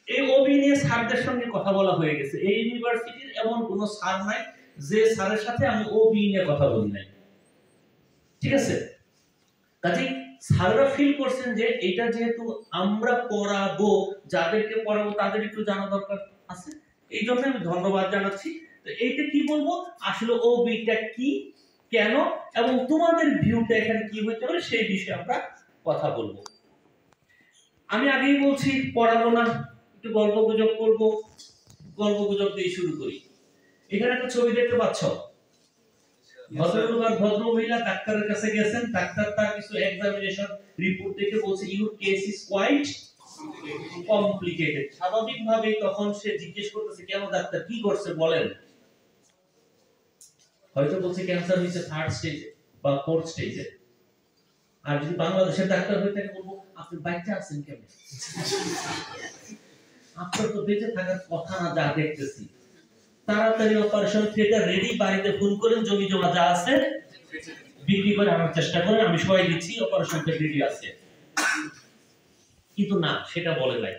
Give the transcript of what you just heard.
এই ওবি নিয়ে স্যারদের সঙ্গে কথা বলা হয়ে গেছে। এই ইউনিভার্সিটির এমন কোন স্যার নাই যে স্যারের সাথে আমি ওবি নিয়ে কথা বলি নাই, ঠিক আছে? কাজেই স্যাররা ফিল করছেন যে এটা যেহেতু আমরা পড়াবো, যাদেরকে পড়াবো তাদের একটু জানা দরকার আছে, এই জন্য আমি ধন্যবাদ জানাচ্ছি। তো এইটা কি বলবো আসলে ওবিটা কি, কেন, এবং তোমাদের ভিউটা এখানে কি হতে পারে সেই বিষয়ে আমরা কথা বলবো। আমি আগেই বলছি পড়াবো না, একটু গল্প গুজব করবো। গল্প গুজব দিয়ে শুরু করি। এখানে একটা ছবি দেখতে পাচ্ছ, ভদ্রলোক আর ভদ্র মহিলা ডাক্তারের কাছে গেছেন। ডাক্তার তার কিছু এক্সামিনেশন রিপোর্ট দেখে বলছে your case is quite complicated. স্বাভাবিকভাবেই তখন সে জিজ্ঞেস করতেছে কেন ডাক্তার, কি করছে বলেন। হয়তো বলছে ক্যান্সার হয়েছে 3rd স্টেজে বা 4th স্টেজে। আর যদি বাংলাদেশের ডাক্তার হয়ে থাকে বলবো আপনি বাচ্চা আছেন কেন, আপনার তো বেঁচে থাকার কথা না, যা দেখতেছি। তাড়াতাড়ি অপারেশন থিয়েটার রেডি, বাড়িতে ফোন করেন, জমি জমা যা আছে বিক্রি করে আনার চেষ্টা করেন, আমি সবাই দিচ্ছি, অপারেশন রেডি আছে। কিন্তু না, সেটা বলে নাই।